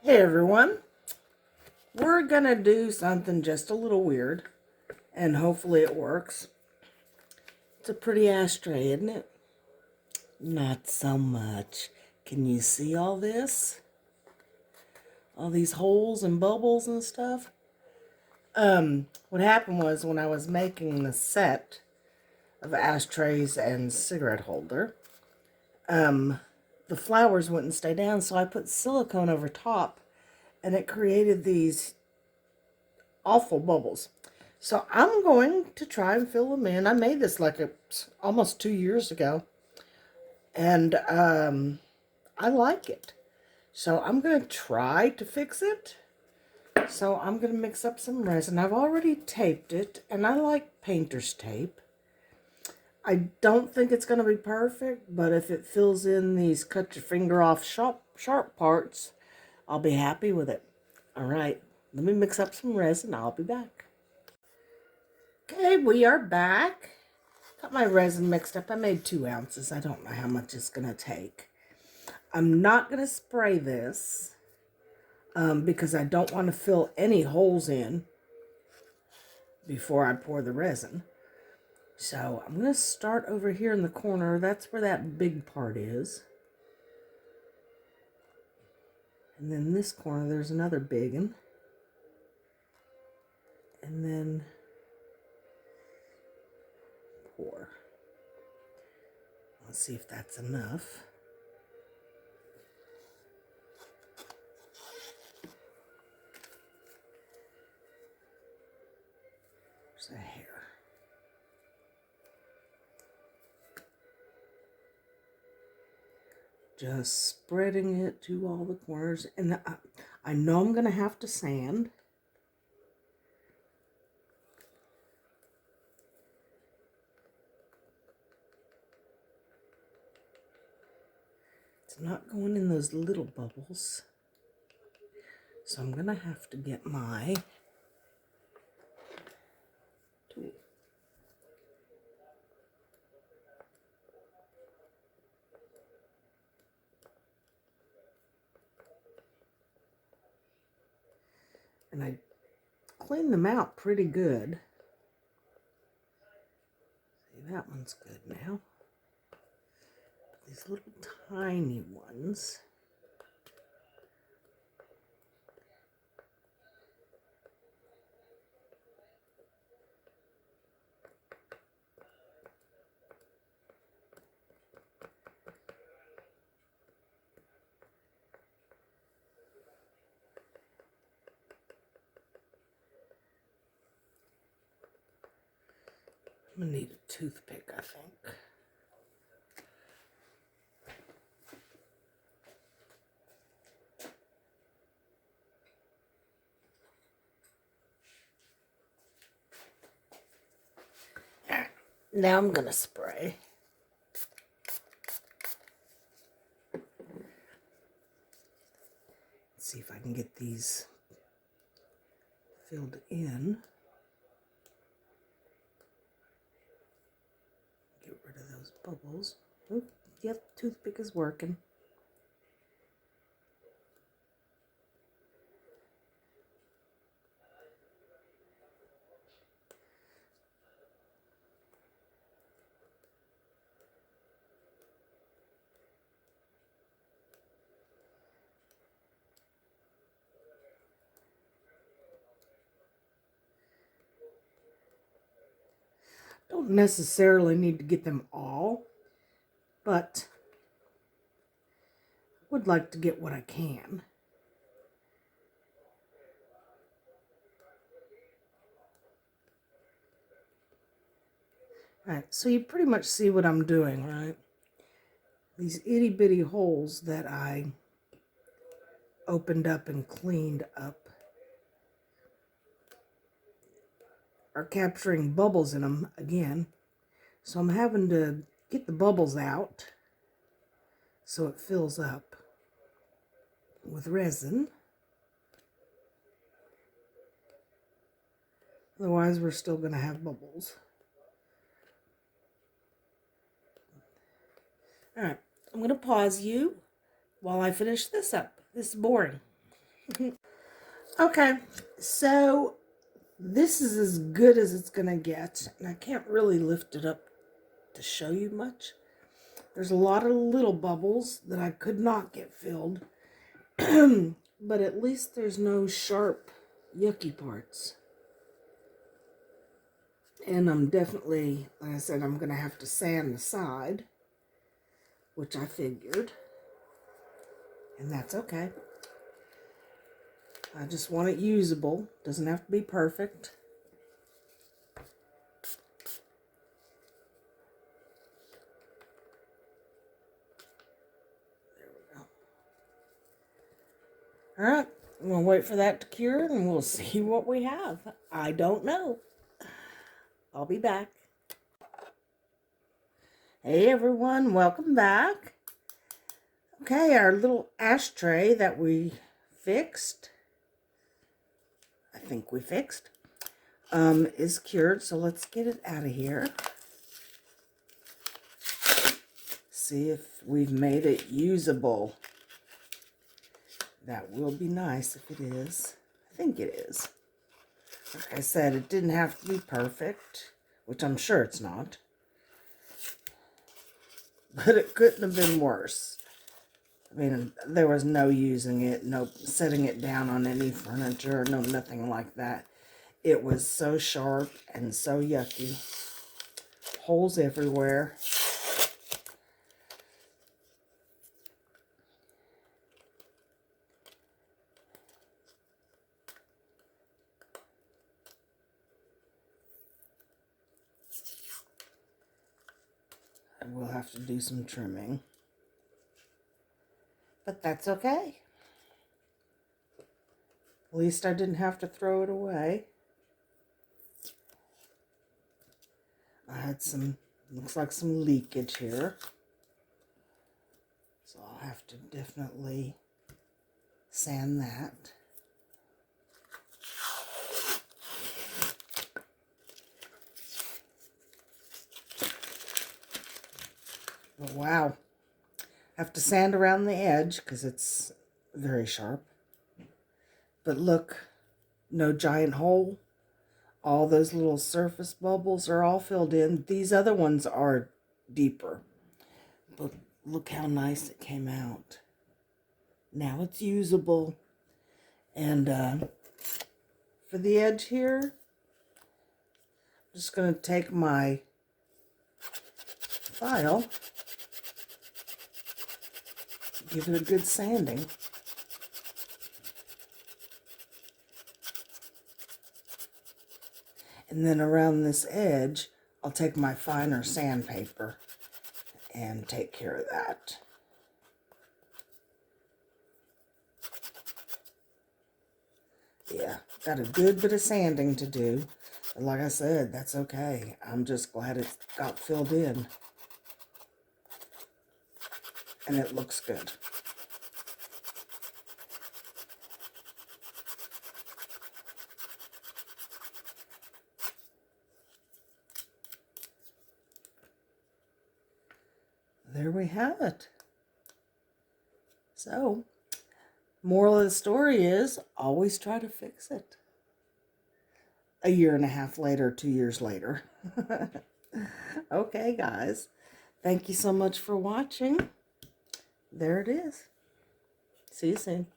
Hey everyone, we're gonna do something just a little weird and hopefully it works. It's a pretty ashtray, isn't it? Not so much. Can you see all this? All these holes and bubbles and stuff? What happened was when I was making the set of ashtrays and cigarette holder, the flowers wouldn't stay down, so I put silicone over top and it created these awful bubbles. So I'm going to try and fill them in. I made this like almost 2 years ago, and I like it. So I'm going to try to fix it. So I'm going to mix up some resin. I've already taped it, and I like painter's tape. I don't think it's going to be perfect, but if it fills in these cut your finger off sharp parts, I'll be happy with it. All right, let me mix up some resin. I'll be back. Okay, we are back. Got my resin mixed up. I made 2 ounces. I don't know how much it's going to take. I'm not going to spray this because I don't want to fill any holes in before I pour the resin. So I'm going to start over here in the corner. That's where that big part is. And then this corner, there's another big one. And then pour. Let's see if that's enough. There's a hair. Just spreading it to all the corners. And I know I'm going to have to sand. It's not going in those little bubbles. So I'm going to have to get my tool. And I cleaned them out pretty good. See, that one's good now. But these little tiny ones, I'm gonna need a toothpick, I think. Now I'm gonna spray. Let's see if I can get these filled in. Get rid of those bubbles. Oh, yep, toothpick is working. Don't necessarily need to get them all, but I would like to get what I can. All right, so you pretty much see what I'm doing, right? These itty bitty holes that I opened up and cleaned up are capturing bubbles in them again. So I'm having to get the bubbles out so it fills up with resin. Otherwise, we're still going to have bubbles. All right, I'm going to pause you while I finish this up. This is boring. Okay, so this is as good as it's gonna get, and I can't really lift it up to show you much. There's a lot of little bubbles that I could not get filled, but at least there's no sharp, yucky parts. And I'm definitely, like I said, I'm gonna have to sand the side, which I figured, and that's okay. I just want it usable. Doesn't have to be perfect. There we go. All right, I'm gonna wait for that to cure and we'll see what we have. I don't know. I'll be back. Hey everyone, welcome back. Okay, our little ashtray that we fixed, I think we fixed, is cured. So let's get it out of here. See if we've made it usable. That will be nice if it is. I think it is. Like I said, it didn't have to be perfect, which I'm sure it's not. But it couldn't have been worse. I mean, there was no using it, no setting it down on any furniture, no nothing like that. It was so sharp and so yucky. Holes everywhere. I will have to do some trimming. But that's okay. At least I didn't have to throw it away. I had some, looks like some leakage here. So I'll have to definitely sand that. But wow. I have to sand around the edge because it's very sharp. But look, no giant hole. All those little surface bubbles are all filled in. These other ones are deeper. But look how nice it came out. Now it's usable. And for the edge here, I'm just going to take my file, give it a good sanding. And then around this edge, I'll take my finer sandpaper and take care of that. Yeah, got a good bit of sanding to do. But like I said, that's okay. I'm just glad it got filled in. And it looks good. There we have it. So, moral of the story is always try to fix it. A year and a half later, 2 years later. Okay, guys. Thank you so much for watching. There it is. See you soon.